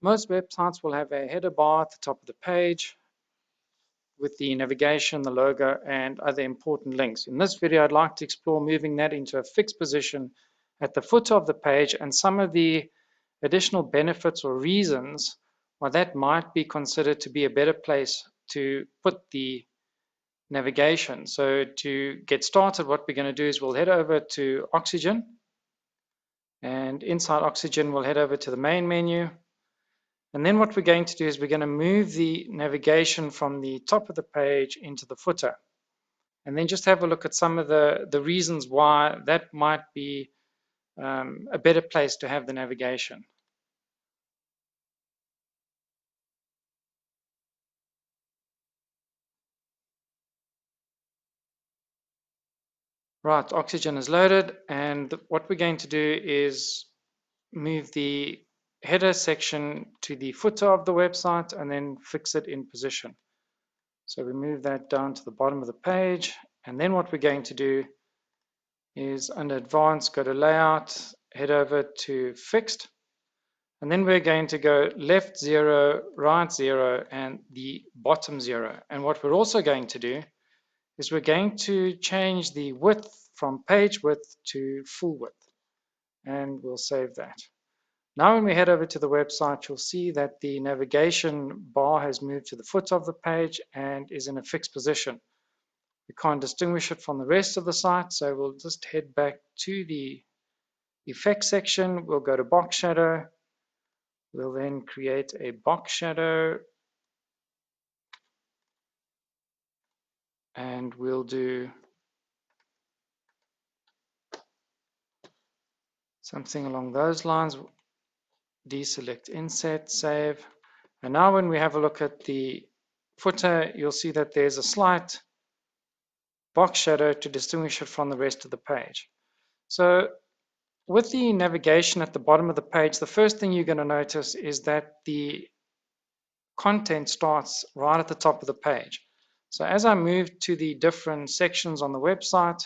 Most websites will have a header bar at the top of the page with the navigation, the logo, and other important links. In this video, I'd like to explore moving that into a fixed position at the footer of the page and some of the additional benefits or reasons why that might be considered to be a better place to put the navigation. So to get started, what we're going to do is we'll head over to Oxygen, and inside Oxygen, we'll head over to the main menu. And then what we're going to do is we're going to move the navigation from the top of the page into the footer. And then just have a look at some of the reasons why that might be a better place to have the navigation. Right, Oxygen is loaded, and what we're going to do is move the header section to the footer of the website and then fix it in position. So we move that down to the bottom of the page, and then what we're going to do is under Advanced, go to Layout, head over to Fixed, and then we're going to go left 0, right 0, and the bottom 0. And what we're also going to do is we're going to change the width from page width to full width, and we'll save that. Now when we head over to the website, you'll see that the navigation bar has moved to the foot of the page and is in a fixed position. We can't distinguish it from the rest of the site, so we'll just head back to the effects section. We'll go to box shadow. We'll then create a box shadow, and we'll do something along those lines. Deselect, inset, save. And now when we have a look at the footer, you'll see that there's a slight box shadow to distinguish it from the rest of the page. So with the navigation at the bottom of the page, the first thing you're going to notice is that the content starts right at the top of the page. So as I move to the different sections on the website,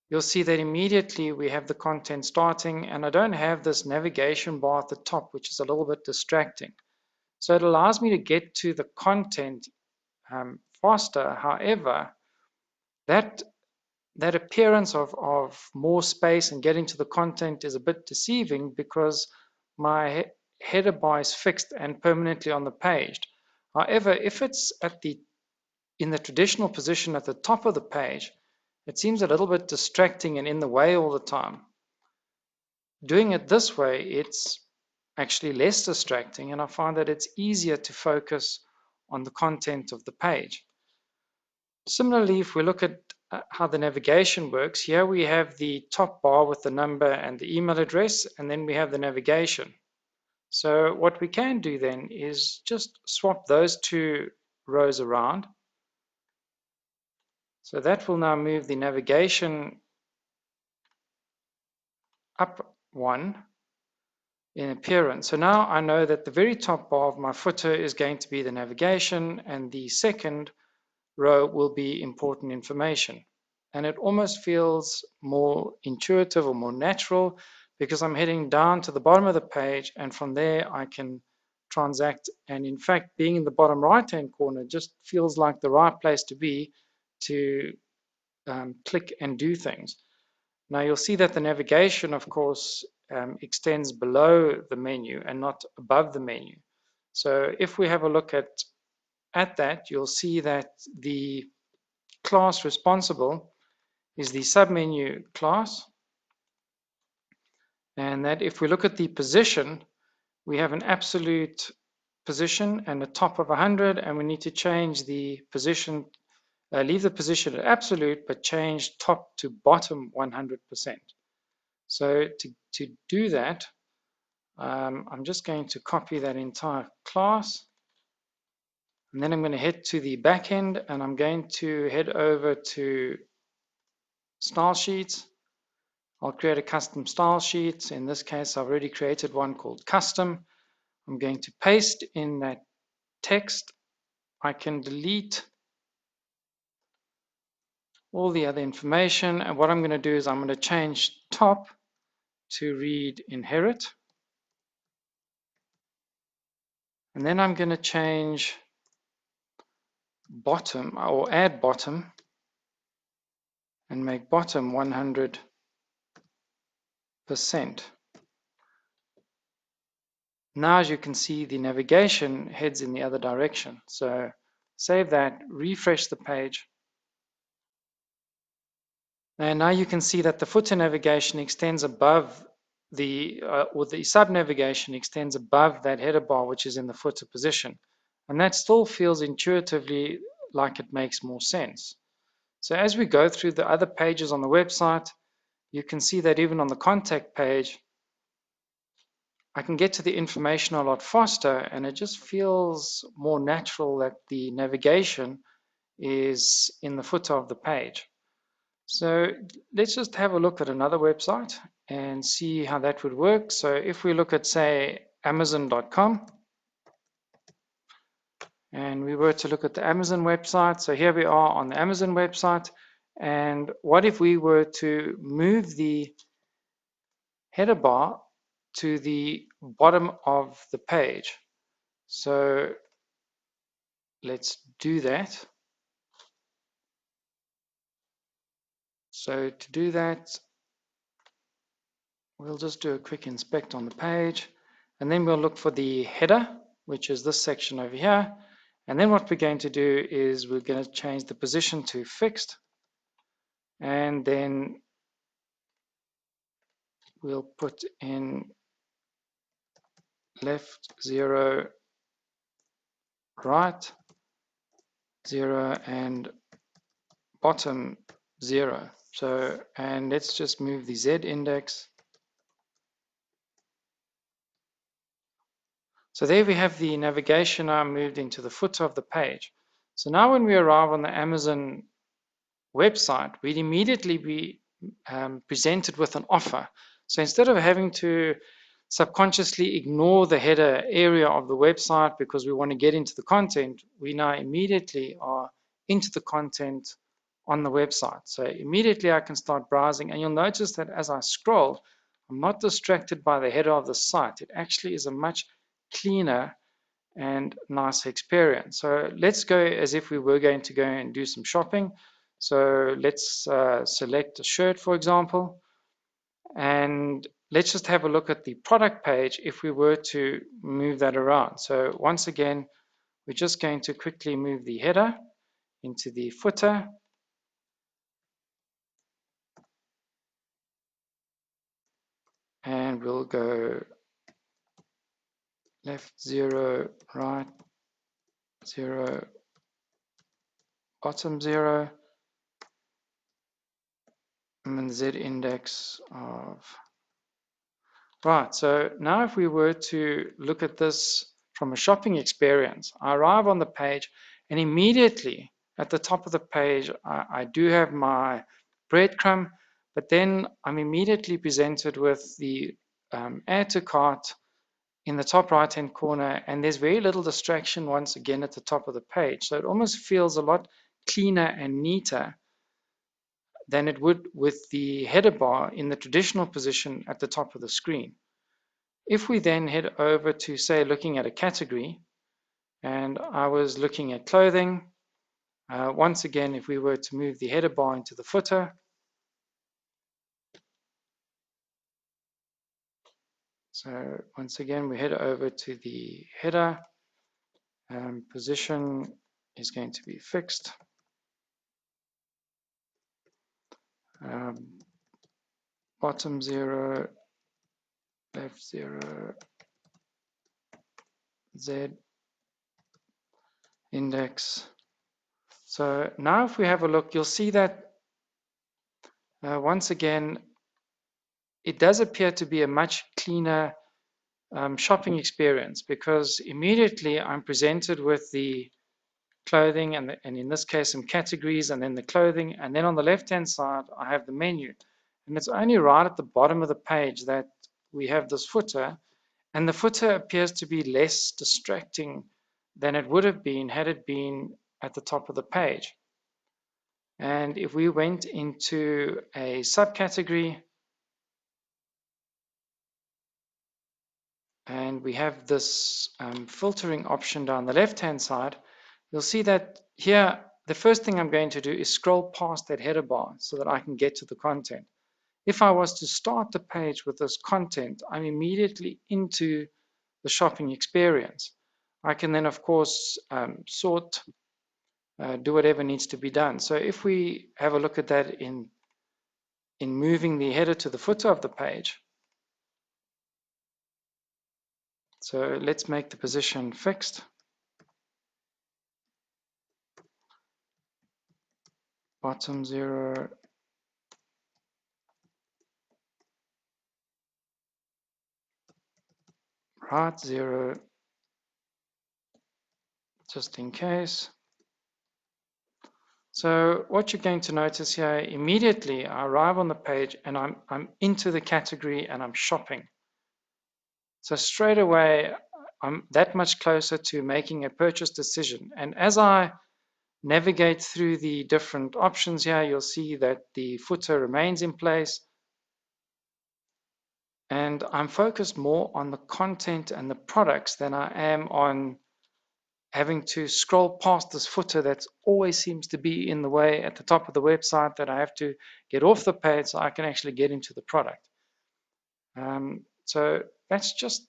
you'll see that immediately we have the content starting, and I don't have this navigation bar at the top, which is a little bit distracting. So it allows me to get to the content faster. However, that appearance of more space and getting to the content is a bit deceiving because my header bar is fixed and permanently on the page. However, if it's in the traditional position at the top of the page, it seems a little bit distracting and in the way all the time. Doing it this way, it's actually less distracting, and I find that it's easier to focus on the content of the page. Similarly, if we look at how the navigation works, here we have the top bar with the number and the email address, and then we have the navigation. So what we can do then is just swap those two rows around. So that will now move the navigation up one in appearance. So now I know that the very top bar of my footer is going to be the navigation, and the second row will be important information. And it almost feels more intuitive or more natural because I'm heading down to the bottom of the page, and from there I can transact. And in fact, being in the bottom right hand corner just feels like the right place to be to click and do things. Now you'll see that the navigation, of course, extends below the menu and not above the menu. So if we have a look at that, you'll see that the class responsible is the submenu class, and that if we look at the position, we have an absolute position and a top of 100, and we need to change the position, leave the position at absolute, but change top to bottom 100%. So to do that, I'm just going to copy that entire class, and then I'm going to head to the back end, and I'm going to head over to style sheets. I'll create a custom style sheet. In this case, I've already created one called custom. I'm going to paste in that text. I can delete all the other information, and what I'm going to do is I'm going to change top to read inherit. And then I'm going to change bottom, or add bottom, and make bottom 100%. Now, as you can see, the navigation heads in the other direction. So save that, refresh the page. And now you can see that the footer navigation extends above or the sub navigation extends above that header bar, which is in the footer position. And that still feels intuitively like it makes more sense. So as we go through the other pages on the website, you can see that even on the contact page, I can get to the information a lot faster, and it just feels more natural that the navigation is in the footer of the page. So let's just have a look at another website and see how that would work. So if we look at, say, Amazon.com, and we were to look at the Amazon website, so here we are on the Amazon website, and what if we were to move the header bar to the bottom of the page? So let's do that. So to do that, we'll just do a quick inspect on the page, and then we'll look for the header, which is this section over here. And then what we're going to do is we're going to change the position to fixed, and then we'll put in left 0, right 0, and bottom 0. So, and let's just move the Z index. So there we have the navigation now moved into the footer of the page. So now when we arrive on the Amazon website, we'd immediately be presented with an offer. So instead of having to subconsciously ignore the header area of the website because we want to get into the content, we now immediately are into the content on the website. So immediately I can start browsing, and you'll notice that as I scroll, I'm not distracted by the header of the site. It actually is a much cleaner and nicer experience. So let's go as if we were going to go and do some shopping. So let's select a shirt, for example, and let's just have a look at the product page if we were to move that around. So once again, we're just going to quickly move the header into the footer. And we'll go left 0, right 0, bottom 0, and then Z index of. Right, so now if we were to look at this from a shopping experience, I arrive on the page, and immediately at the top of the page, I do have my breadcrumb, but then I'm immediately presented with the add to cart in the top right hand corner, and there's very little distraction once again at the top of the page. So it almost feels a lot cleaner and neater than it would with the header bar in the traditional position at the top of the screen. If we then head over to, say, looking at a category, and I was looking at clothing, once again, if we were to move the header bar into the footer, so once again, we head over to the header, position is going to be fixed. Bottom 0, left 0, Z index. So now if we have a look, you'll see that once again, it does appear to be a much cleaner shopping experience, because immediately I'm presented with the clothing and in this case some categories, and then the clothing, and then on the left hand side I have the menu, and it's only right at the bottom of the page that we have this footer, and the footer appears to be less distracting than it would have been had it been at the top of the page. And if we went into a subcategory, and we have this filtering option down the left-hand side, you'll see that here, the first thing I'm going to do is scroll past that header bar so that I can get to the content. If I was to start the page with this content, I'm immediately into the shopping experience. I can then, of course, sort, do whatever needs to be done. So if we have a look at that in moving the header to the footer of the page, so let's make the position fixed. Bottom 0, right 0, just in case. So what you're going to notice here, immediately I arrive on the page and I'm into the category and I'm shopping. So straight away, I'm that much closer to making a purchase decision. And as I navigate through the different options here, you'll see that the footer remains in place. And I'm focused more on the content and the products than I am on having to scroll past this footer that always seems to be in the way at the top of the website, that I have to get off the page so I can actually get into the product. So that's just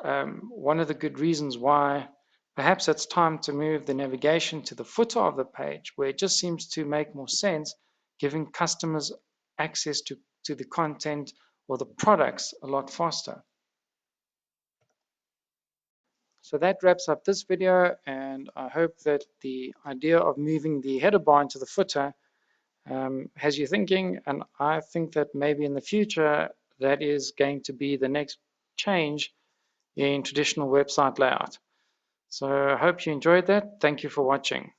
one of the good reasons why perhaps it's time to move the navigation to the footer of the page, where it just seems to make more sense, giving customers access to the content or the products a lot faster. So that wraps up this video, and I hope that the idea of moving the header bar into the footer has you thinking, and I think that maybe in the future that is going to be the next change in traditional website layout. So I hope you enjoyed that. Thank you for watching.